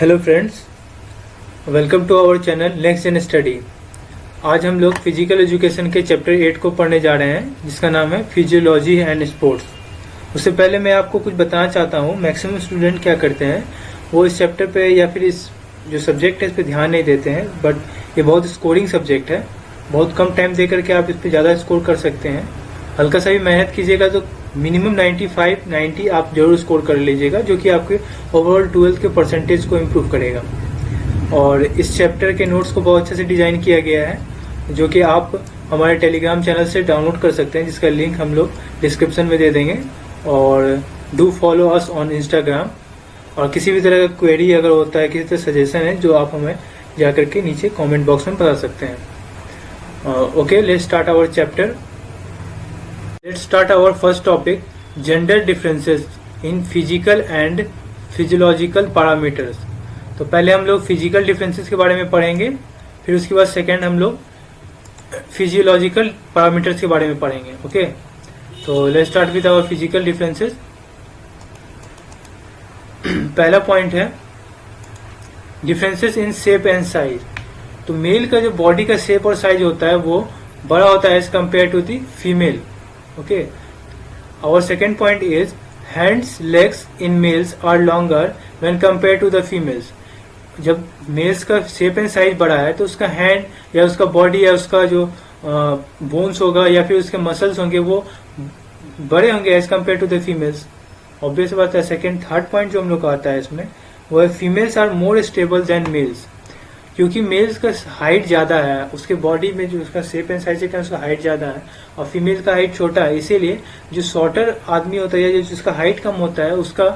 Hello friends, welcome to our channel Next Gen Study. आज हम लोग फिजिकल एजुकेशन के चैप्टर 8 को पढ़ने जा रहे हैं, जिसका नाम है फिजियोलॉजी एंड स्पोर्ट्स। उससे पहले मैं आपको कुछ बताना चाहता हूँ। मैक्सिमम स्टूडेंट क्या करते हैं, वो इस चैप्टर पे या फिर इस जो सब्जेक्ट है इस पर ध्यान नहीं देते हैं। बट ये बहुत स्कोरिंग सब्जेक्ट है, बहुत कम टाइम दे करके आप इस पर ज़्यादा स्कोर कर सकते हैं। हल्का सा भी मेहनत कीजिएगा तो मिनिमम 90 आप जरूर स्कोर कर लीजिएगा, जो कि आपके ओवरऑल 12th के परसेंटेज को इम्प्रूव करेगा। और इस चैप्टर के नोट्स को बहुत अच्छे से डिजाइन किया गया है, जो कि आप हमारे टेलीग्राम चैनल से डाउनलोड कर सकते हैं, जिसका लिंक हम लोग डिस्क्रिप्शन में दे देंगे। और do follow us on Instagram. और किसी भी तरह का क्वेरी अगर होता है, किसी तरह सजेशन है, जो आप हमें जाकर के नीचे कमेंट बॉक्स में बता सकते हैं। Okay, let's start our chapter. Let's start our first topic, gender differences in physical and physiological parameters। तो पहले हम लोग फिजिकल डिफरेंसेस के बारे में पढ़ेंगे, फिर उसके बाद सेकंड हम लोग फिजियोलॉजिकल पैरामीटर्स के बारे में पढ़ेंगे। ओके, तो let's start with our physical differences. पहला पॉइंट है differences in shape and size. तो मेल का जो बॉडी का शेप और साइज होता है वो बड़ा होता है as compare to the female. Okay, our second point is hands, legs in males are longer when compared to the females। जब मेल्स का शेप एंड साइज बड़ा है तो उसका हैंड या उसका बॉडी या उसका जो बोन्स होगा या फिर उसके मसल्स होंगे वो बड़े होंगे as compare to the females. Obvious बात है। सेकेंड थर्ड पॉइंट जो हम लोग का आता है इसमें वो है females are more stable than males. क्योंकि मेल्स का हाइट ज्यादा है, उसके बॉडी में जो उसका शेप एंड साइज है उसका हाइट ज्यादा है, और फीमेल का हाइट छोटा है, इसीलिए जो शॉर्टर आदमी होता है या जिसका हाइट कम होता है उसका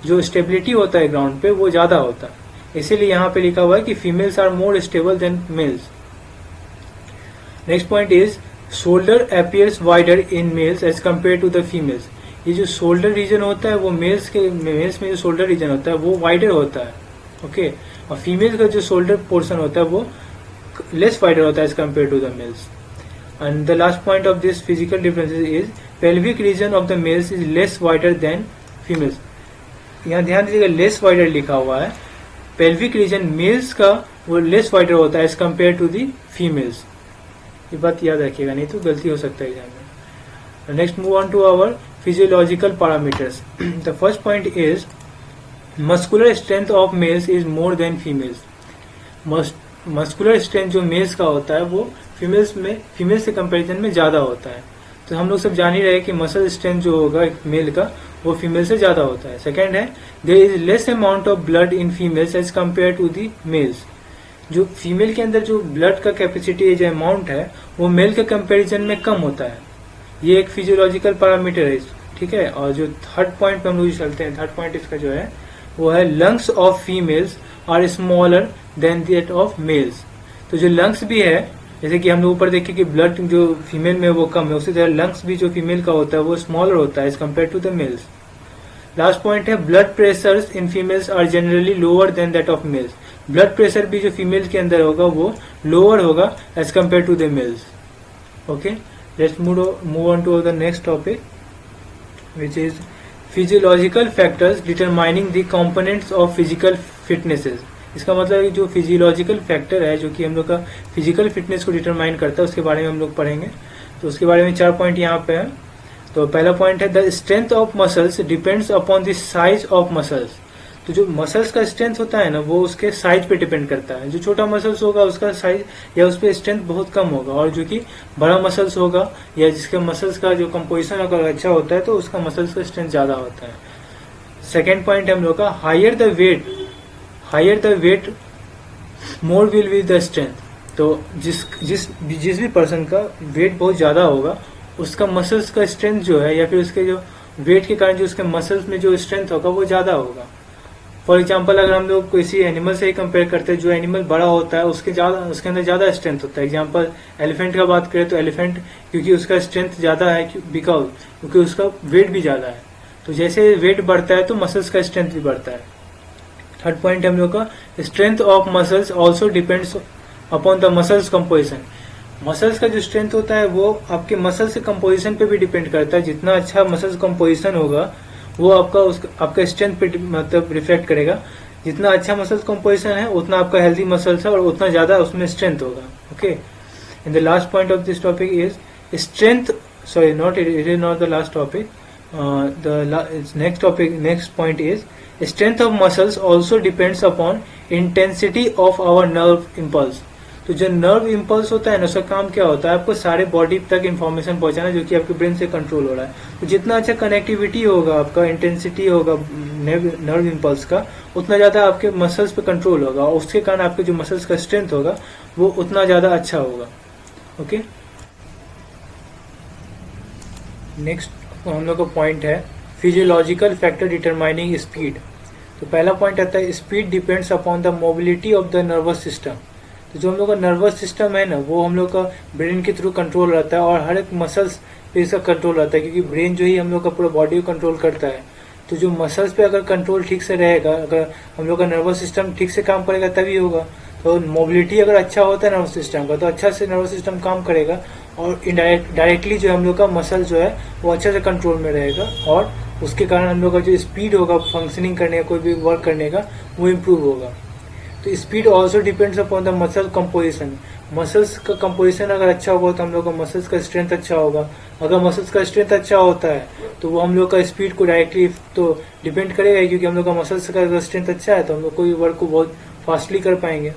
जो स्टेबिलिटी होता है ग्राउंड पे वो ज्यादा होता है। इसीलिए यहाँ पे लिखा हुआ है कि females are more stable than males. Next point is shoulder appears wider in males as compare to the females. ये जो शोल्डर रीजन होता है वो मेल्स में जो शोल्डर रीजन होता है वो वाइडर होता है। ओके, और फीमेल का जो शोल्डर पोर्शन होता है वो लेस वाइडर होता है as compare to the males. And the last point of this physical differences is pelvic region of the males is less wider than females. यहाँ ध्यान दीजिएगा, लेस वाइडर लिखा हुआ है। पेल्विक रीजन मेल्स का वो लेस वाइडर होता है as compare to the females. ये बात याद रखिएगा, नहीं तो गलती हो सकता है एग्जाम में। Next move on to our physiological parameters. The first point is muscular strength of males is more than females. Muscular strength जो मेल्स का होता है वो फीमेल्स के कंपैरिजन में ज्यादा होता है। तो हम लोग सब जान ही रहे कि मसल स्ट्रेंथ जो होगा मेल का वो फीमेल से ज्यादा होता है। सेकंड है there is less amount of blood in females as compare to the males. जो फीमेल के अंदर जो ब्लड का कैपेसिटी जो अमाउंट है वो मेल के कंपेरिजन में कम होता है। ये एक फिजियोलॉजिकल पैरामीटर है, ठीक है। और जो थर्ड पॉइंट पे हम लोग चलते हैं, थर्ड पॉइंट इसका जो है वो है lungs of females are smaller than that of males. तो जो लंग्स भी है, जैसे कि हम लोग ऊपर देखें कि ब्लड जो फीमेल में वो कम है, उसी तरह लंग्स भी जो फीमेल का होता है वो स्मॉलर होता है as compare to the males. Last point है blood pressure in females are generally lower than that of males. Blood pressure भी जो फीमेल के अंदर होगा वो लोअर होगा as compare to the males. Okay, let's move on to the next topic which is physiological factors determining the components of physical fitnesses. इसका मतलब है जो फिजियोलॉजिकल फैक्टर है जो कि हम लोग का फिजिकल फिटनेस को डिटरमाइन करता है, उसके बारे में हम लोग पढ़ेंगे। तो उसके बारे में 4 पॉइंट यहाँ पे है। तो पहला पॉइंट है the strength of muscles depends upon the size of muscles. तो जो मसल्स का स्ट्रेंथ होता है ना वो उसके साइज पे डिपेंड करता है। जो छोटा मसल्स होगा उसका साइज या उस पर स्ट्रेंथ बहुत कम होगा, और जो कि बड़ा मसल्स होगा या जिसके मसल्स का जो कंपोजिशन अगर अच्छा होता है तो उसका मसल्स का स्ट्रेंथ ज्यादा होता है। सेकेंड पॉइंट है हम लोग का higher the weight more will be the strength. तो जिस भी पर्सन का वेट बहुत ज्यादा होगा उसका मसल्स का स्ट्रेंथ जो है या फिर उसके जो वेट के कारण जो उसके मसल्स में जो स्ट्रेंथ होगा वो ज्यादा होगा। फॉर एग्जाम्पल अगर हम लोग किसी एनिमल से ही कंपेयर करते हैं, जो एनिमल बड़ा होता है उसके अंदर ज्यादा स्ट्रेंथ होता है। एग्जाम्पल एलिफेंट का बात करें तो एलिफेंट क्योंकि उसका स्ट्रेंथ ज्यादा है क्योंकि उसका वेट भी ज्यादा है। तो जैसे वेट बढ़ता है तो मसल्स का स्ट्रेंथ भी बढ़ता है। थर्ड पॉइंट हम लोग का strength of muscles also depends upon the muscles composition. Muscles का जो स्ट्रेंथ होता है वो आपके मसल्स के कंपोजिशन पे भी डिपेंड करता है। जितना अच्छा मसल्स कंपोजिशन होगा वो आपका स्ट्रेंथ पे मतलब रिफ्लेक्ट करेगा। जितना अच्छा मसल्स कंपोजिशन है उतना आपका हेल्दी मसल्स है और उतना ज्यादा उसमें स्ट्रेंथ होगा. Okay, and the last point of this topic is strength. Sorry, not it is not the last topic. Next point is strength of muscles also depends upon intensity of our nerve impulse. तो जो nerve impulse होता है ना, उसका काम क्या होता है, आपको सारे बॉडी तक इन्फॉर्मेशन पहुंचाना जो कि आपके ब्रेन से कंट्रोल हो रहा है. तो जितना अच्छा कनेक्टिविटी होगा, आपका इंटेंसिटी होगा नर्व इम्पल्स का, उतना ज्यादा आपके मसल्स पे कंट्रोल होगा और उसके कारण आपके जो मसल्स का स्ट्रेंथ होगा वो उतना ज्यादा अच्छा होगा. ओके, नेक्स्ट हम लोग का पॉइंट है फिजियोलॉजिकल फैक्टर डिटरमाइनिंग स्पीड. तो पहला पॉइंट आता है speed depends upon the mobility of the nervous system. तो जो हम लोग का नर्वस सिस्टम है ना, वो हम लोग का ब्रेन के थ्रू कंट्रोल रहता है और हर एक मसल्स पे इसका कंट्रोल रहता है, क्योंकि ब्रेन जो ही हम लोग का पूरा बॉडी को कंट्रोल करता है. तो जो मसल्स पे अगर कंट्रोल ठीक से रहेगा, अगर हम लोग का नर्वस सिस्टम ठीक से काम करेगा तभी होगा. तो मोबिलिटी अगर अच्छा होता है नर्वस सिस्टम का, तो अच्छा से नर्वस सिस्टम काम करेगा और डायरेक्टली जो हम लोग का मसल जो है वो अच्छे से कंट्रोल में रहेगा और उसके कारण हम लोग का जो स्पीड होगा फंक्शनिंग करने का, कोई भी वर्क करने का, वो इम्प्रूव होगा. तो speed also depends upon the muscle composition. Muscles का कंपोजिशन अगर अच्छा होगा तो हम लोग का मसल्स का स्ट्रेंथ अच्छा होगा. अगर मसल्स का स्ट्रेंथ अच्छा होता है तो वो हम लोग का स्पीड को डायरेक्टली तो डिपेंड करेगा, क्योंकि हम लोग का मसल्स का स्ट्रेंथ अच्छा है तो हम लोग कोई वर्क को बहुत फास्टली कर पाएंगे.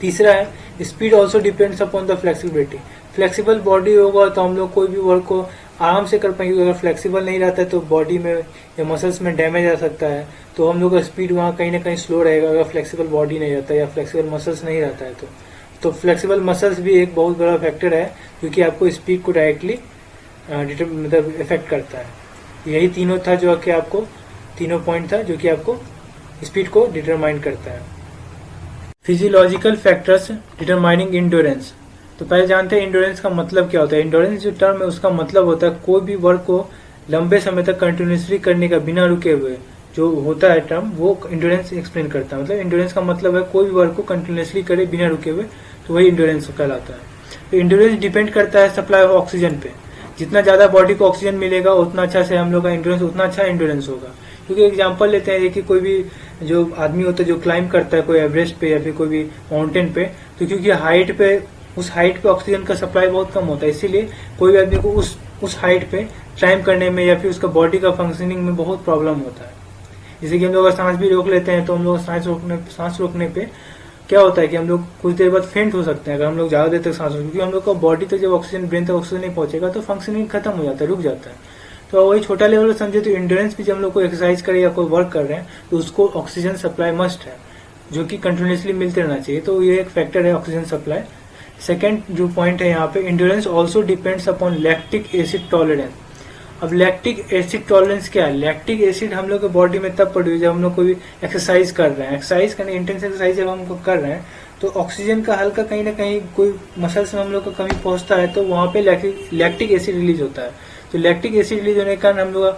तीसरा है speed also depends upon the flexibility. Flexible body होगा तो हम लोग कोई भी वर्क को आराम से कर पाएंगे. अगर फ्लेक्सिबल नहीं रहता है तो बॉडी में या मसल्स में डैमेज आ सकता है, तो हम लोग का स्पीड वहाँ कहीं ना कहीं स्लो रहेगा अगर फ्लेक्सिबल बॉडी नहीं रहता है या फ्लेक्सिबल मसल्स नहीं रहता है. तो फ्लेक्सिबल मसल्स भी एक बहुत बड़ा फैक्टर है क्योंकि आपको स्पीड को डायरेक्टली मतलब इफेक्ट करता है. यही तीनों था जो कि आपको तीनों पॉइंट था जो कि आपको स्पीड को डिटरमाइन करता है. Physiological factors determining endurance. तो पहले जानते हैं इंड्योरेंस का मतलब क्या होता है. इंड्योरेंस जो टर्म है उसका मतलब होता है कोई भी वर्क को लंबे समय तक कंटिन्यूसली करने का बिना रुके हुए, जो होता है टर्म वो इंड्योरेंस एक्सप्लेन करता है. मतलब इंड्योरेंस का मतलब है कोई भी वर्क को कंटिन्यूसली करे बिना रुके हुए, तो वही इंड्योरेंस कहलाता है. तो इंड्योरेंस डिपेंड करता है सप्लाई ऑफ ऑक्सीजन पे. जितना ज्यादा बॉडी को ऑक्सीजन मिलेगा उतना अच्छा से हम लोग का इंड्योरेंस, उतना अच्छा इंड्योरेंस होगा. क्योंकि एग्जांपल लेते हैं कि कोई भी जो आदमी होता है जो क्लाइंब करता है कोई एवरेस्ट पे या फिर कोई भी माउंटेन पे, तो क्योंकि हाइट पे उस हाइट पे ऑक्सीजन का सप्लाई बहुत कम होता है, इसीलिए कोई भी आदमी को उस हाइट पे क्लाइंब करने में या फिर उसका बॉडी का फंक्शनिंग में बहुत प्रॉब्लम होता है. जैसे कि हम लोग अगर सांस भी रोक लेते हैं तो हम लोग सांस रोकने पे क्या होता है कि हम लोग कुछ देर बाद फेंट हो सकते हैं अगर हम लोग ज्यादा देर तक सांस रोकें, क्योंकि हम लोग का बॉडी तक जब ऑक्सीजन, ब्रेन तक ऑक्सीजन नहीं पहुंचेगा तो फंक्शनिंग खत्म हो जाता है, रुक जाता है. तो वही छोटा लेवल समझे तो इंड्योरेंस भी जब हम लोग को एक्सरसाइज करे या कोई वर्क कर रहे हैं तो उसको ऑक्सीजन सप्लाई मस्ट है, जो कि कंटिन्यूसली मिलते रहना चाहिए. तो ये एक फैक्टर है ऑक्सीजन सप्लाई. सेकेंड जो पॉइंट है यहाँ पे, endurance also depends upon lactic acid tolerance. अब लैक्टिक एसिड टॉलरेंस क्या है? लैक्टिक एसिड हम लोग के बॉडी में तब प्रोड्यूस जब हम लोग कोई एक्सरसाइज कर रहे हैं, एक्सरसाइज करने इंटेंस एक्सरसाइज जब हम कर रहे हैं तो ऑक्सीजन का हल्का कहीं ना कहीं कोई मसल्स में हम लोग का कमी पहुंचता है तो वहां पे लैक्टिक एसिड रिलीज होता है. तो लैक्टिक एसिड रिलीज होने के कारण हम लोग का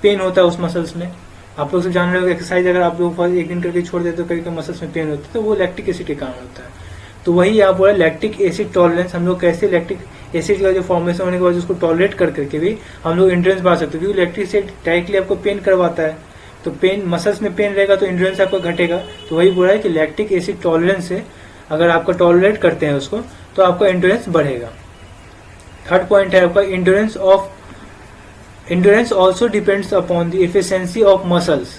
पेन होता है उस मसल्स में. आप लोग सब जान रहे हो एक्सरसाइज अगर आप लोग एक दिन करके छोड़ देते तो कभी मसल्स में पेन होता है, तो वो लैक्टिक एसिड के कारण होता है. तो वही आप बोला लैक्टिक एसिड टॉलरेंस, हम लोग कैसे लैक्टिक एसिड का जो फॉर्मेशन होने के बाद उसको टॉलरेट कर करके भी हम लोग इंड्योरेंस बढ़ा सकते हैं, क्योंकि लैक्टिक एसिड डायरेक्टली आपको पेन करवाता है. तो पेन मसल्स में पेन रहेगा तो इंड्योरेंस आपका घटेगा. तो वही बोला है कि लैक्टिक एसिड टॉलरेंस से अगर आपका टॉलरेट करते हैं उसको तो आपका इंड्योरेंस बढ़ेगा. थर्ड पॉइंट है आपका endurance also depends upon the efficiency of muscles.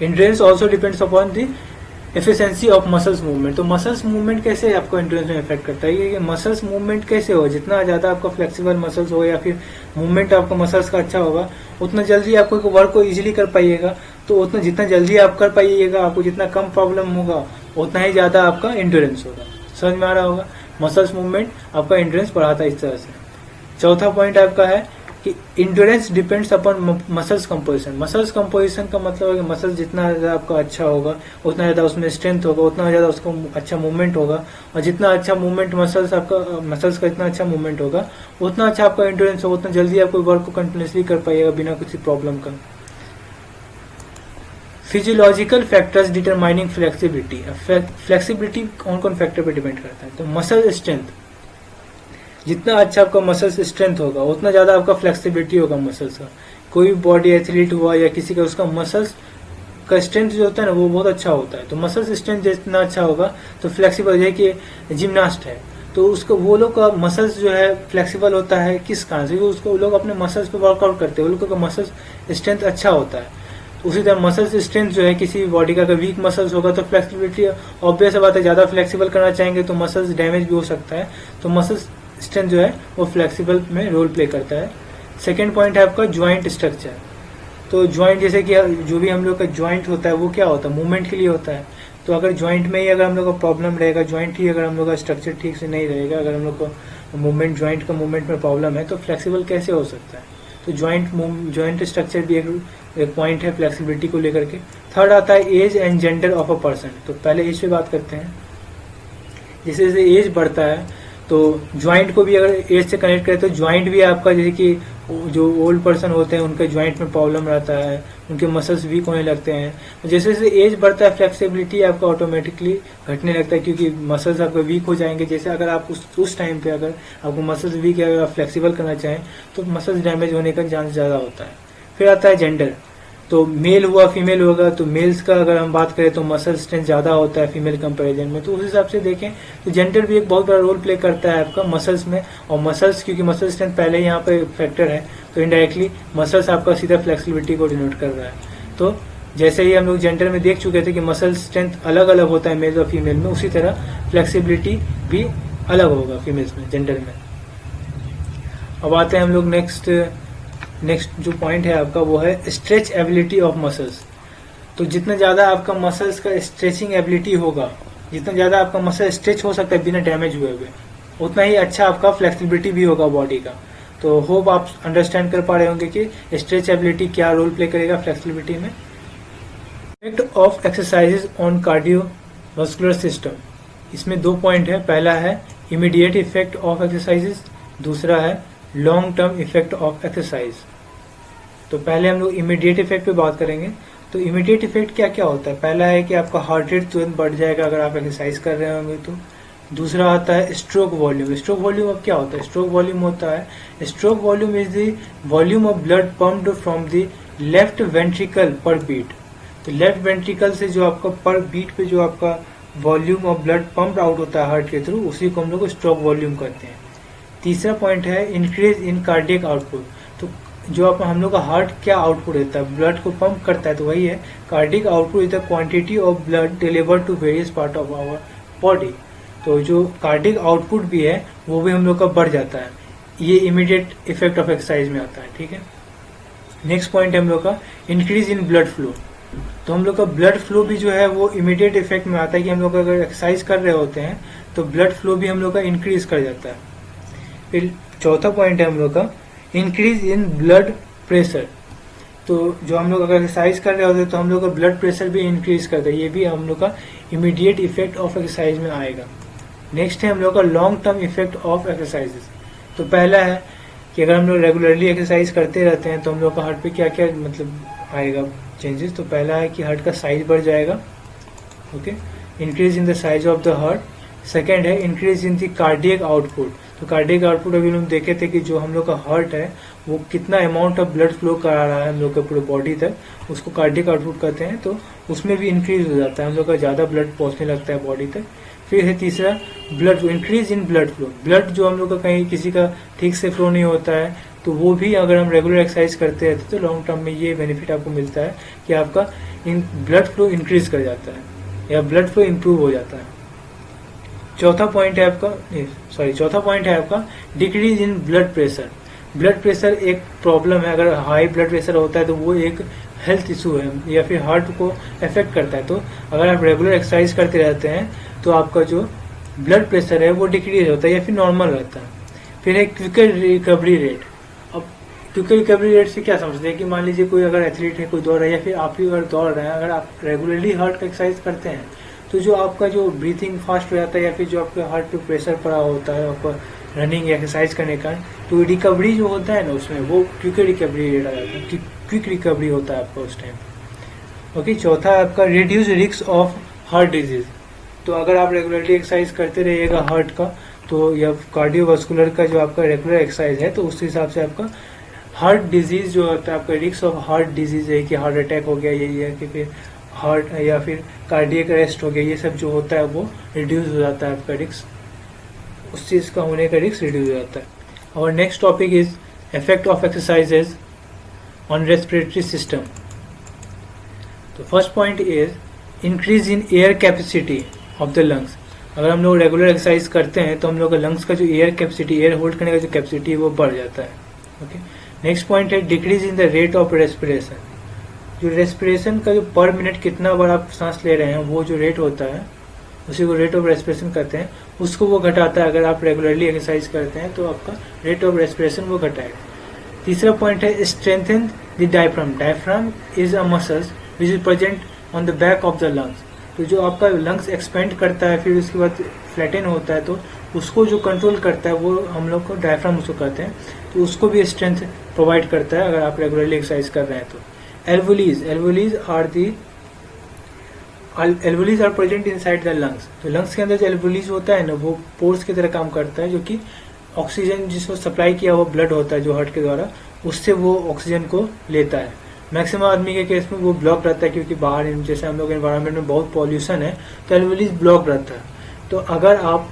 Endurance also depends upon the efficiency of muscles movement. तो मसल्स मूवमेंट कैसे आपको endurance में इफेक्ट करता है? ये मसल्स मूवमेंट कैसे हो, जितना ज्यादा आपका फ्लेक्सिबल मसल्स होगा या फिर मूवमेंट आपका मसल्स का अच्छा होगा उतना जल्दी आपको वर्क को इजीली कर पाइएगा. तो उतना जितना जल्दी आप कर पाइएगा, आपको जितना कम प्रॉब्लम होगा उतना ही ज्यादा आपका एंड्योरेंस होगा. समझ में आ रहा होगा? मसल्स मूवमेंट आपका एंड्योरेंस बढ़ाता है इस तरह से. चौथा पॉइंट आपका है कि endurance depends upon muscles composition. Muscles composition का मतलब है कि मसल्स जितना ज्यादा आपका अच्छा होगा उतना ज्यादा उसमें स्ट्रेंथ होगा, उतना ज्यादा उसको अच्छा मूवमेंट होगा. और जितना अच्छा मूवमेंट मसल्स का जितना अच्छा मूवमेंट होगा उतना अच्छा आपका इंड्योरेंस होगा, उतना जल्दी आप कोई वर्क को कंटिन्यूसली कर पाइएगा बिना किसी प्रॉब्लम का. Physiological factors determining flexibility. Flexibility कौन कौन फैक्टर पे डिपेंड करता है? तो मसल स्ट्रेंथ, जितना अच्छा आपका मसल्स स्ट्रेंथ होगा उतना ज्यादा आपका फ्लेक्सिबिलिटी होगा मसल्स का. कोई भी बॉडी एथलीट हुआ या किसी का उसका मसल्स का स्ट्रेंथ जो होता है ना वो बहुत अच्छा होता है। तो मसल्स स्ट्रेंथ जितना अच्छा होगा तो फ्लेक्सिबल, है कि जिम्नास्ट है तो उसको वो लोग का मसल्स जो है फ्लेक्सिबल होता है, किस कारण से? उसको वो लोग अपने मसल्स पे वर्कआउट करते हैं, वो लोग का मसल्स स्ट्रेंथ अच्छा होता है। तो उसी तरह मसल्स स्ट्रेंथ जो है किसी बॉडी का अगर वीक मसल्स होगा तो फ्लेक्सिबिलिटी ऑब्वियस बात है, ज्यादा फ्लेक्सिबल करना चाहेंगे तो मसल्स डैमेज भी हो सकता है। तो मसल्स स्ट्रेंथ जो है वो फ्लेक्सिबल में रोल प्ले करता है। सेकेंड पॉइंट है आपका ज्वाइंट स्ट्रक्चर। तो ज्वाइंट जैसे कि जो भी हम लोग का ज्वाइंट होता है वो क्या होता है? मूवमेंट के लिए होता है। तो अगर ज्वाइंट में ही अगर हम लोग का प्रॉब्लम रहेगा, ज्वाइंट ही अगर हम लोग का स्ट्रक्चर ठीक से नहीं रहेगा, अगर हम लोग को मूवमेंट ज्वाइंट का मूवमेंट में प्रॉब्लम है तो फ्लेक्सिबल कैसे हो सकता है? तो ज्वाइंट स्ट्रक्चर भी एक पॉइंट है फ्लेक्सिबिलिटी को लेकर के। थर्ड आता है age and gender of a person. तो पहले एज पे बात करते हैं। जैसे जैसे एज बढ़ता है तो ज्वाइंट को भी अगर एज से कनेक्ट करें तो ज्वाइंट भी आपका, जैसे कि जो ओल्ड पर्सन होते हैं उनके ज्वाइंट में प्रॉब्लम रहता है, उनके मसल्स वीक होने लगते हैं। जैसे जैसे एज बढ़ता है फ्लेक्सिबिलिटी आपका ऑटोमेटिकली घटने लगता है, क्योंकि मसल्स आपके वीक हो जाएंगे। जैसे अगर आप उस टाइम पे अगर आपको मसल्स वीक है, अगर आप फ्लेक्सिबल करना चाहें तो मसल्स डैमेज होने का चांस ज़्यादा होता है। फिर आता है जेंडर। तो मेल हुआ फीमेल होगा, तो मेल्स का अगर हम बात करें तो मसल स्ट्रेंथ ज्यादा होता है फीमेल कंपैरिजन में। तो उस हिसाब से देखें तो जेंडर भी एक बहुत बड़ा रोल प्ले करता है आपका मसल्स में। और मसल्स, क्योंकि मसल स्ट्रेंथ पहले यहाँ पे फैक्टर है तो इनडायरेक्टली मसल्स आपका सीधा फ्लेक्सिबिलिटी को डिनोट कर रहा है। तो जैसे ही हम लोग जेंडर में देख चुके थे कि मसल स्ट्रेंथ अलग अलग होता है मेल और फीमेल में, उसी तरह फ्लेक्सिबिलिटी भी अलग होगा फीमेल्स में, जेंडर में। अब आते हैं हम लोग नेक्स्ट जो पॉइंट है आपका वो है स्ट्रेच एबिलिटी ऑफ मसल्स। तो जितना ज्यादा आपका मसल्स का स्ट्रेचिंग एबिलिटी होगा, जितना ज्यादा आपका मसल स्ट्रेच हो सकता है बिना डैमेज हुए हुए, उतना ही अच्छा आपका फ्लेक्सिबिलिटी भी होगा बॉडी का। तो होप आप अंडरस्टैंड कर पा रहे होंगे कि स्ट्रेच एबिलिटी क्या रोल प्ले करेगा फ्लेक्सिबिलिटी में। Effect of exercises on cardiovascular system, इसमें 2 पॉइंट है। पहला है इमीडिएट इफेक्ट ऑफ एक्सरसाइजेज, दूसरा है long term effect of exercise. तो पहले हम लोग इमीडिएट इफेक्ट पे बात करेंगे। तो इमीडिएट इफेक्ट क्या क्या होता है? पहला है कि आपका हार्ट रेट तुरंत बढ़ जाएगा अगर आप एक्सरसाइज कर रहे होंगे तो। दूसरा आता है स्ट्रोक वॉल्यूम। स्ट्रोक वॉल्यूम अब क्या होता है? स्ट्रोक वॉल्यूम होता है, stroke volume is the volume of blood pumped from the left ventricle पर बीट। तो लेफ्ट वेंट्रिकल से जो आपका पर बीट पे जो आपका volume of blood pump out होता है हार्ट के थ्रू, उसी को हम लोग स्ट्रोक वॉल्यूम कहते हैं। तीसरा पॉइंट है इंक्रीज इन कार्डियक आउटपुट। तो जो हम लोग का हार्ट क्या आउटपुट देता है, ब्लड को पंप करता है, तो वही है cardiac output is the quantity of blood delivered to various part of our body. तो जो कार्डियक आउटपुट भी है वो भी हम लोग का बढ़ जाता है। ये इमीडिएट इफेक्ट ऑफ एक्सरसाइज में आता है, ठीक है। नेक्स्ट पॉइंट है हम लोग का इंक्रीज इन ब्लड फ्लो। तो हम लोग का ब्लड फ्लो भी जो है वो इमीडिएट इफेक्ट में आता है कि हम लोग अगर एक्सरसाइज कर रहे होते हैं तो ब्लड फ्लो भी हम लोग का इंक्रीज कर जाता है। फिर चौथा पॉइंट है हम लोग का इंक्रीज इन ब्लड प्रेशर। तो जो हम लोग अगर एक्सरसाइज कर रहे होते हैं तो हम लोग का ब्लड प्रेशर भी इंक्रीज करता है, ये भी हम लोग का इमीडिएट इफेक्ट ऑफ एक्सरसाइज में आएगा। नेक्स्ट है हम लोग का long term effect of exercises. तो पहला है कि अगर हम लोग रेगुलरली एक्सरसाइज करते रहते हैं तो हम लोग का हार्ट पे क्या क्या मतलब आएगा चेंजेस। तो पहला है कि हार्ट का साइज बढ़ जाएगा, okay, increase in the size of the heart. Second है increase in the cardiac output. तो कार्डियक आउटपुट अभी हम देखे थे कि जो हम लोग का हार्ट है वो कितना अमाउंट ऑफ ब्लड फ्लो करा रहा है हम लोग के पूरे बॉडी तक, उसको कार्डियक आउटपुट कहते हैं। तो उसमें भी इंक्रीज हो जाता है, हम लोग का ज्यादा ब्लड पहुंचने लगता है बॉडी तक। फिर है तीसरा blood increase in blood flow. Blood जो हम लोग का कहीं किसी का ठीक से फ्लो नहीं होता है तो वो भी अगर हम रेगुलर एक्सरसाइज करते रहते तो लॉन्ग टर्म में ये बेनिफिट आपको मिलता है कि आपका ब्लड फ्लो इंक्रीज कर जाता है या ब्लड फ्लो इंप्रूव हो जाता है। चौथा पॉइंट है आपका decrease in blood pressure. Blood pressure एक प्रॉब्लम है, अगर हाई ब्लड प्रेशर होता है तो वो एक हेल्थ इशू है या फिर हार्ट को अफेक्ट करता है। तो अगर आप रेगुलर एक्सरसाइज करते रहते हैं तो आपका जो ब्लड प्रेशर है वो डिक्रीज होता है या फिर नॉर्मल रहता है। फिर है क्विकर रिकवरी रेट। अब क्विकर रिकवरी रेट से क्या समझते हैं कि मान लीजिए कोई अगर एथलीट है, कोई दौड़ रहा है या फिर आप ही अगर दौड़ रहे हैं, अगर आप रेगुलरली हार्ट का एक्सरसाइज करते हैं तो जो आपका जो ब्रीथिंग फास्ट हो जाता है या फिर जो आपके हार्ट पे प्रेशर पड़ा होता है आपका रनिंग एक्सरसाइज करने का, तो रिकवरी जो होता है ना उसमें वो क्विक रिकवरी रेट आ जाता है, क्विक रिकवरी होता है आपका उस टाइम। ओके, चौथा है आपका reduce risk of heart disease. तो अगर आप रेगुलरली एक्सरसाइज करते रहिएगा हार्ट का तो या कार्डियोवास्कुलर का जो आपका रेगुलर एक्सरसाइज है तो उस हिसाब से आपका हार्ट डिजीज जो होता है, आपका रिस्क ऑफ हार्ट डिजीज है कि हार्ट अटैक हो गया, यही है कि फिर हार्ट या फिर कार्डियक अरेस्ट हो गया, ये सब जो होता है वो रिड्यूस हो जाता है, आपका रिस्क, उस चीज़ का होने का रिस्क रिड्यूस हो जाता है। और next topic is effect of exercises on respiratory system. तो first point is increase in air capacity of the lungs. अगर हम लोग रेगुलर एक्सरसाइज करते हैं तो हम लोग का लंग्स का जो एयर कैपेसिटी, एयर होल्ड करने का जो कैपेसिटी है वो बढ़ जाता है। ओके, नेक्स्ट पॉइंट है decrease in the rate of respiration. जो रेस्पिरेशन का जो पर मिनट कितना बार आप सांस ले रहे हैं वो जो रेट होता है उसी को रेट ऑफ रेस्पिरेशन कहते हैं, उसको वो घटाता है। अगर आप रेगुलरली एक्सरसाइज करते हैं तो आपका रेट ऑफ रेस्पिरेशन वो घटाएगा। तीसरा पॉइंट है strengthen the diaphragm. Diaphragm is a muscles which is present on the back of the lungs. तो जो आपका लंग्स एक्सपेंड करता है फिर उसके बाद फ्लैटन होता है, तो उसको जो कंट्रोल करता है वो हम लोग को डायफ्राम उसको कहते हैं। तो उसको भी स्ट्रेंथ प्रोवाइड करता है अगर आप रेगुलरली एक्सरसाइज कर रहे हैं तो। Alveoli are present inside the lungs. तो लंग्स के अंदर जो एल्वोलीज होता है ना वो पोर्स की तरह काम करता है, जो कि ऑक्सीजन जिसको सप्लाई किया हुआ ब्लड होता है जो हार्ट के द्वारा, उससे वो ऑक्सीजन को लेता है। मैक्सिमम आदमी के केस में वो ब्लॉक रहता है क्योंकि बाहर जैसे हम लोग एनवायरनमेंट में बहुत पॉल्यूशन है तो एल्वोलीज ब्लॉक रहता है। तो अगर आप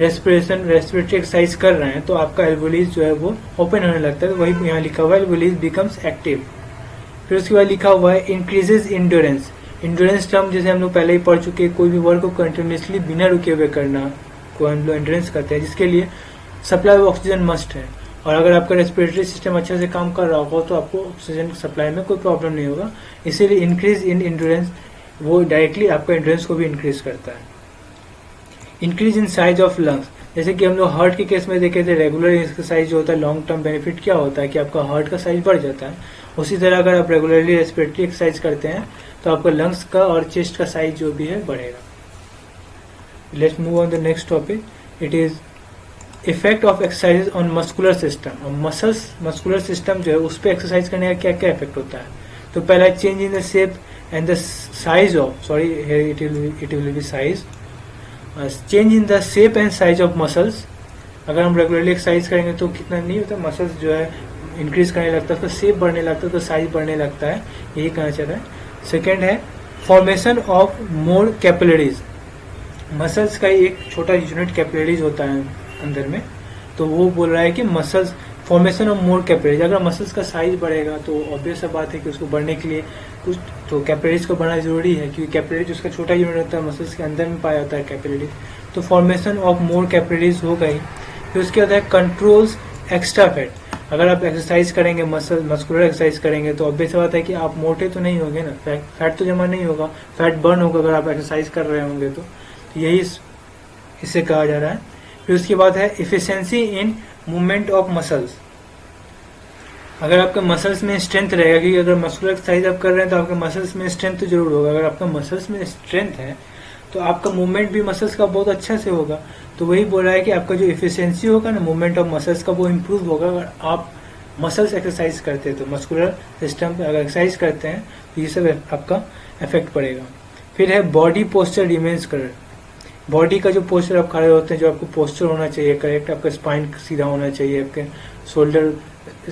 रेस्पिरेटरी एक्सरसाइज कर रहे हैं तो आपका एल्वोलीज जो है वो ओपन होने लगता है। तो वही यहाँ लिखा हुआ है एल्वोलीज बिकम्स एक्टिव। फिर उसके बाद लिखा हुआ है इंक्रीजेज इंड्योरेंस। इंड्योरेंस टर्म जैसे हम लोग पहले ही पढ़ चुके हैं, कोई भी वर्क को कंटिन्यूसली बिना रुके हुए करना को हम लोग इंड्योरेंस करते हैं, जिसके लिए सप्लाई ऑफ ऑक्सीजन मस्ट है। और अगर आपका रेस्पिरेटरी सिस्टम अच्छे से काम कर रहा होगा तो आपको ऑक्सीजन सप्लाई में कोई प्रॉब्लम नहीं होगा। इसीलिए इंक्रीज इन इंड्योरेंस वो डायरेक्टली आपका इंड्योरेंस को भी इंक्रीज करता है। Increase in size of lungs, जैसे कि हम लोग हार्ट के केस में देखे थे, रेगुलर एक्सरसाइज जो होता है लॉन्ग टर्म बेनिफिट क्या होता है कि आपका हार्ट का साइज बढ़ जाता है। उसी तरह अगर आप रेगुलरली रेस्पिरेटरी एक्सरसाइज करते हैं तो आपका लंग्स का और चेस्ट का साइज जो भी है बढ़ेगा। Let's move on the next topic. It is effect of exercise on muscular system. और मस्कुलर सिस्टम जो है उस पर एक्सरसाइज करने का क्या क्या इफेक्ट होता है। तो पहला change in the shape and the size of it will be size. Change in the shape and size of muscles. अगर हम रेगुलरली एक्सरसाइज करेंगे तो कितना नहीं होता, मसल्स जो है इंक्रीज करने लगता है, उसका शेप बढ़ने लगता है, तो साइज बढ़ने लगता है, यही कहना चाह रहा है। सेकेंड है formation of more capillaries. Muscles का एक छोटा यूनिट कैपिलरीज होता है अंदर में, तो वो बोल रहा है कि muscles formation of more capillaries. अगर मसल्स का साइज बढ़ेगा तो ऑब्वियस सा बात है कि उसको बढ़ने के लिए कुछ तो कैपिलरीज को बढ़ना जरूरी है, क्योंकि कैपिलरीज उसका छोटा यूनिट होता है, मसल्स के अंदर में पाया जाता है कैपिलरीज। तो फॉर्मेशन ऑफ मोर कैपिलरीज हो गई। फिर उसके बाद है कंट्रोल्स एक्स्ट्रा फैट। अगर आप एक्सरसाइज करेंगे, मस्कुलर एक्सरसाइज करेंगे तो ऑब्वियस बात है कि आप मोटे तो नहीं होंगे ना, फैट तो जमा नहीं होगा, फैट बर्न होगा अगर आप एक्सरसाइज कर रहे होंगे तो यही इससे कहा जा रहा है। फिर उसके बाद है efficiency in movement of muscles. अगर आपके मसल्स में स्ट्रेंथ रहेगा, क्योंकि अगर मस्कुलर एक्सरसाइज आप कर रहे हैं तो आपके मसल्स में स्ट्रेंथ तो जरूर होगा। अगर आपका मसल्स में स्ट्रेंथ है तो आपका मूवमेंट भी मसल्स का बहुत अच्छा से होगा। तो वही बोल रहा है कि आपका जो इफिशिएंसी होगा ना मूवमेंट ऑफ मसल्स का वो इम्प्रूव होगा अगर आप मसल्स एक्सरसाइज करते हैं। तो मस्कुलर सिस्टम पे अगर एक्सरसाइज करते हैं तो ये सब आपका इफेक्ट पड़ेगा। फिर है body posture remains correct. Body का जो पोस्चर आप खड़े होते हैं, जो आपको पोस्चर होना चाहिए करेक्ट, आपका स्पाइन सीधा होना चाहिए, आपके शोल्डर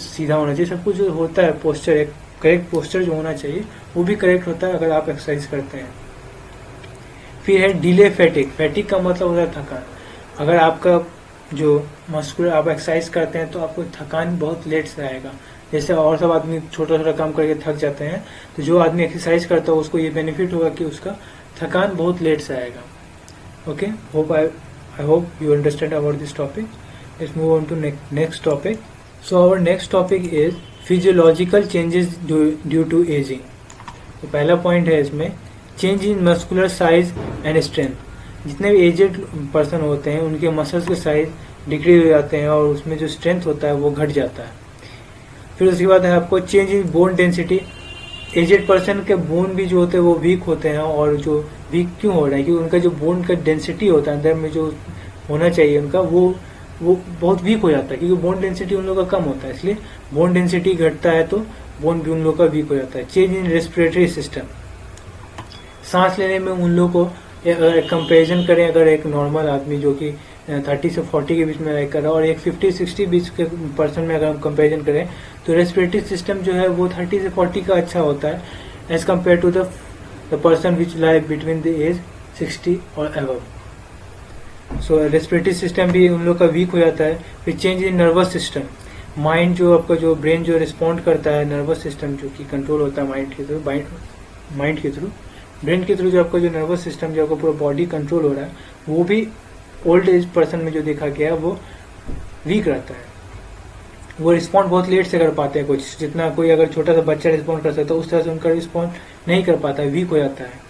सीधा होना चाहिए, सब कुछ जो होता है पोस्चर, एक करेक्ट पोस्चर जो होना चाहिए वो भी करेक्ट होता है अगर आप एक्सरसाइज करते हैं। फिर है डिले फैटिक। फैटिक का मतलब होता है थकान। अगर आपका जो मस्कुलर आप एक्सरसाइज करते हैं तो आपको थकान बहुत लेट से आएगा। जैसे और सब आदमी छोटा छोटा काम करके थक जाते हैं, तो जो आदमी एक्सरसाइज करता है उसको ये बेनिफिट होगा कि उसका थकान बहुत लेट से आएगा। Okay, I hope you understand about this topic. Let's move on to next topic. So our next topic is physiological changes due to aging. तो पहला पॉइंट है इसमें change in muscular size and strength. जितने भी aged person होते हैं उनके muscles के साइज डिक्रीज हो जाते हैं और उसमें जो स्ट्रेंथ होता है वो घट जाता है। फिर उसके बाद है आपको change in bone density. Aged person के बोन भी जो होते हैं वो वीक होते हैं, और जो वीक क्यों हो रहा है क्योंकि उनका जो बोन का डेंसिटी होता है अंदर में जो होना चाहिए उनका वो बहुत वीक हो जाता है, क्योंकि बोन डेंसिटी उन लोगों का कम होता है, इसलिए बोन डेंसिटी घटता है तो बोन भी उन लोगों का वीक हो जाता है। Change in respiratory system. सांस लेने में उन लोगों को अगर कंपेरिजन करें, अगर एक नॉर्मल आदमी जो कि 30 से 40 के बीच में रह कर और एक 50-60 बीच के पर्सन में अगर हम कंपेरिजन करें तो रेस्पिरेटरी सिस्टम जो है वो 30 से 40 का अच्छा होता है as compare to the the person which live between the age 60 और अबव। सो रेस्पिरेटरी सिस्टम भी उन लोग का वीक हो जाता है। फिर change in nervous system, mind जो आपका जो ब्रेन जो रिस्पॉन्ड करता है, नर्वस सिस्टम जो कि कंट्रोल होता है माइंड के थ्रू, माइंड के थ्रू, ब्रेन के थ्रू जो आपका जो नर्वस सिस्टम जो आपका पूरा बॉडी कंट्रोल हो रहा है, वो भी ओल्ड एज पर्सन में जो देखा गया वो वीक रहता है। वो रिस्पॉन्ड बहुत लेट से कर पाते हैं, कुछ जितना कोई अगर छोटा सा बच्चा रिस्पॉन्ड कर सकता है उस तरह से उनका रिस्पॉन्ड नहीं कर पाता है, वीक हो जाता है।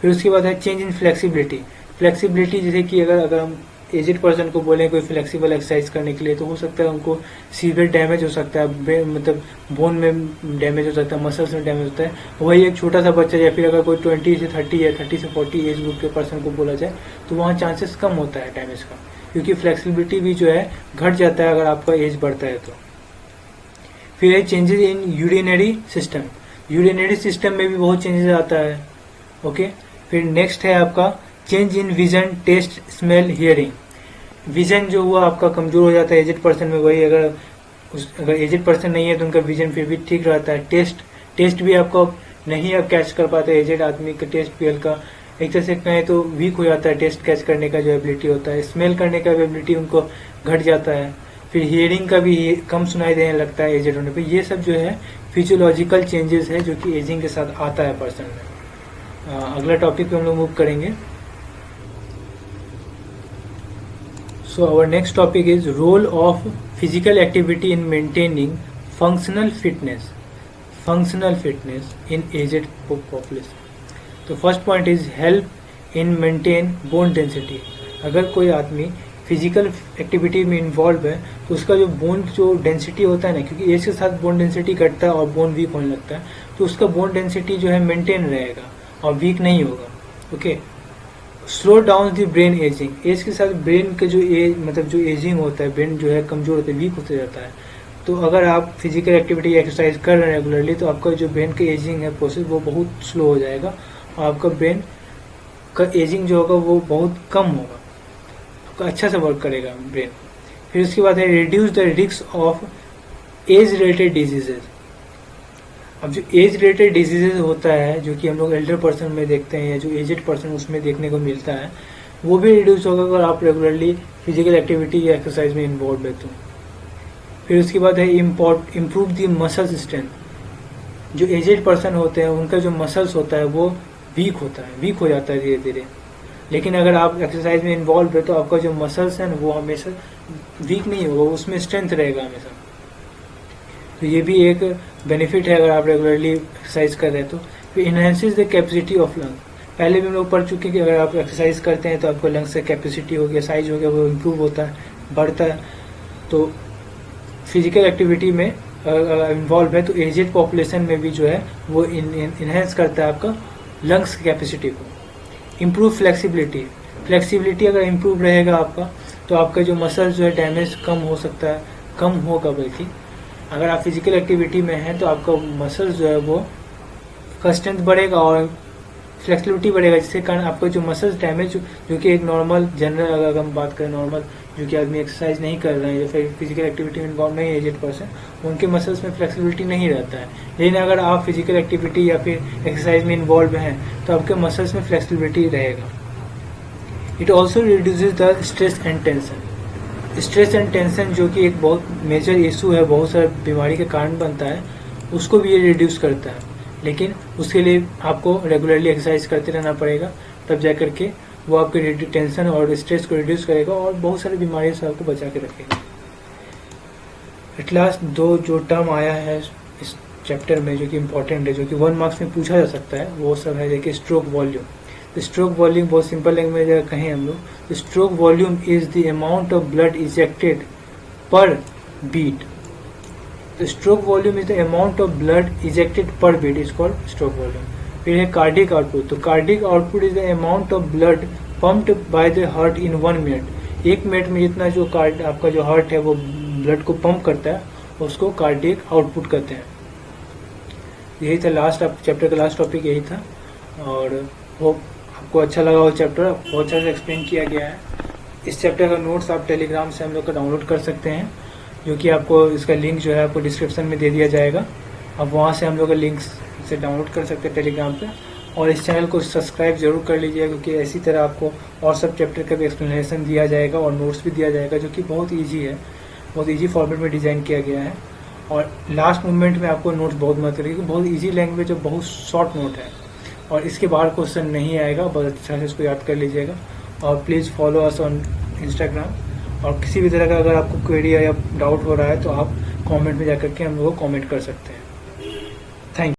फिर उसके बाद है चेंज इन फ्लेक्सिबिलिटी। फ्लेक्सिबिलिटी जैसे कि अगर हम एजेड पर्सन को बोलें कोई फ्लेक्सिबल एक्सरसाइज करने के लिए, तो हो सकता है उनको सीवियर डैमेज हो सकता है, मतलब बोन में डैमेज हो सकता है, मसल्स में डैमेज होता है। वही एक छोटा सा बच्चा या फिर अगर कोई 20 से 30 या 30 से 40 एज ग्रुप के पर्सन को बोला जाए तो वहाँ चांसेस कम होता है डैमेज का, क्योंकि फ्लेक्सिबिलिटी भी जो है घट जाता है अगर आपका एज बढ़ता है तो। फिर है changes in urinary system. Urinary system में भी बहुत चेंजेस आता है। ओके, फिर नेक्स्ट है आपका change in vision, taste, smell, hearing. Vision जो हुआ आपका कमजोर हो जाता है एजेड पर्सन में, वही अगर एजेड पर्सन नहीं है तो उनका विजन फिर भी ठीक रहता है। टेस्ट भी आपको नहीं आप कैच कर पाते, एजेड आदमी का टेस्ट भी हल्का एक तरह से कहें तो वीक हो जाता है, टेस्ट कैच करने का जो एबिलिटी होता है। स्मेल करने का एबिलिटी उनको घट जाता है। फिर हियरिंग का भी कम सुनाई देने लगता है एजेड होने पे। ये सब जो है फिजियोलॉजिकल चेंजेस है जो कि एजिंग के साथ आता है पर्सन में। अगला टॉपिक पे हम लोग मूव करेंगे। So our next topic is role of physical activity in maintaining functional fitness in aged population. तो first point is help in maintain bone density. अगर कोई आदमी फिजिकल एक्टिविटी में इन्वॉल्व है तो उसका जो बोन जो डेंसिटी होता है ना, क्योंकि एज के साथ बोन डेंसिटी घटता है और बोन वीक होने लगता है, तो उसका बोन डेंसिटी जो है मेंटेन रहेगा और वीक नहीं होगा। Okay, slow down the brain aging. Age के साथ ब्रेन का जो मतलब जो एजिंग होता है, ब्रेन जो है कमजोर होता है, वीक होते जाता है। तो अगर आप फिजिकल एक्टिविटी एक्सरसाइज कर रहे हैं रेगुलरली तो आपका जो ब्रेन का एजिंग है प्रोसेस वो बहुत स्लो हो जाएगा और आपका ब्रेन का एजिंग जो होगा वो बहुत कम होगा, आपका अच्छा से वर्क करेगा ब्रेन। फिर उसके बाद है reduce the risk of age related diseases. अब जो एज रिलेटेड डिजीजेज होता है जो कि हम लोग एल्डर पर्सन में देखते हैं या जो एजेड पर्सन उसमें देखने को मिलता है, वो भी रिड्यूस होगा अगर आप रेगुलरली फिजिकल एक्टिविटी या एक्सरसाइज में इन्वॉल्व है तो। फिर उसके बाद है इम्प्रूव द मसल स्ट्रेंथ। जो एजेड पर्सन होते हैं उनका जो मसल्स होता है वो वीक हो जाता है धीरे धीरे, लेकिन अगर आप एक्सरसाइज में इन्वॉल्व है तो आपका जो मसल्स है ना वो हमेशा वीक नहीं होगा, उसमें स्ट्रेंथ रहेगा हमेशा। तो ये भी एक बेनिफिट है अगर आप रेगुलरली एक्सरसाइज कर रहे हैं तो। फिर enhances the capacity of lung. पहले भी हम लोग पढ़ चुके हैं कि अगर आप एक्सरसाइज करते हैं तो आपको लंग्स का कैपेसिटी हो गया, साइज हो गया, वो इम्प्रूव होता है, बढ़ता है। तो फिजिकल एक्टिविटी में इन्वॉल्व है तो एजेड पॉपुलेशन में भी जो है वो इनहेंस करता है आपका लंग्स की कैपेसिटी को। इम्प्रूव फ्लेक्सिबिलिटी अगर इम्प्रूव रहेगा आपका तो आपका जो मसल्स जो है डैमेज कम हो सकता है, कम होगा। बल्कि अगर आप फिजिकल एक्टिविटी में हैं तो आपका मसल्स जो है वो का स्ट्रेंथ बढ़ेगा और फ्लेक्सिबिलिटी बढ़ेगा, जिसके कारण आपका जो मसल्स डैमेज जो कि एक नॉर्मल जनरल अगर हम बात करें नॉर्मल जो कि आदमी एक्सरसाइज नहीं कर रहे हैं या फिर फिजिकल एक्टिविटी में इन्वॉल्व नहीं है एजेड पर्सन, उनके मसल्स में फ्लेक्सिबिलिटी नहीं रहता है। लेकिन अगर आप फिजिकल एक्टिविटी या फिर एक्सरसाइज में इन्वॉल्व हैं तो आपके मसल्स में फ्लेक्सिबिलिटी रहेगा। It also reduces the stress and tension. Stress and tension जो कि एक बहुत मेजर इशू है, बहुत सारे बीमारी के कारण बनता है, उसको भी ये रिड्यूस करता है। लेकिन उसके लिए आपको रेगुलरली एक्सरसाइज करते रहना पड़ेगा, तब जा करके वो आपके टेंशन और स्ट्रेस को रिड्यूस करेगा और बहुत सारी बीमारियों से आपको बचा के रखेगा। एट लास्ट दो जो टर्म आया है इस चैप्टर में जो कि इम्पोर्टेंट है, जो कि 1 मार्क्स में पूछा जा सकता है, वो सब है देखिए स्ट्रोक वॉल्यूम। तो स्ट्रोक वॉल्यूम बहुत सिंपल लैंग्वेज में कहें हम लोग तो stroke volume is the amount of blood ejected per beat. तो stroke volume is the amount of blood ejected per beat is called stroke volume. फिर है कार्डिक आउटपुट। तो cardiac output is the amount of blood pumped by the heart in 1 minute. 1 minute में जितना जो आपका जो heart है वो ब्लड को पंप करता है उसको कार्डिक आउटपुट कहते हैं। यही था लास्ट चैप्टर का लास्ट टॉपिक यही था और होप आपको अच्छा लगा वो चैप्टर, बहुत अच्छा से एक्सप्लेन किया गया है। इस चैप्टर का नोट्स आप टेलीग्राम से हम लोग का डाउनलोड कर सकते हैं, जो कि आपको इसका लिंक जो है आपको डिस्क्रिप्शन में दे दिया जाएगा। आप वहाँ से हम लोग का लिंक से डाउनलोड कर सकते हैं टेलीग्राम पे और इस चैनल को सब्सक्राइब जरूर कर लीजिएगा, क्योंकि इसी तरह आपको और सब चैप्टर का भी एक्सप्लेनेशन दिया जाएगा और नोट्स भी दिया जाएगा, जो कि बहुत ईजी है, बहुत ईजी फॉर्मेट में डिज़ाइन किया गया है। और लास्ट मोमेंट में आपको नोट्स बहुत मदद करेगी, बहुत ईजी लैंग्वेज और बहुत शॉर्ट नोट है, और इसके बाहर क्वेश्चन नहीं आएगा, बहुत अच्छा से इसको याद कर लीजिएगा। और please follow us on Instagram, और किसी भी तरह का अगर आपको क्वेरी या डाउट हो रहा है तो आप कमेंट में जाकर के हम लोग को कमेंट कर सकते हैं।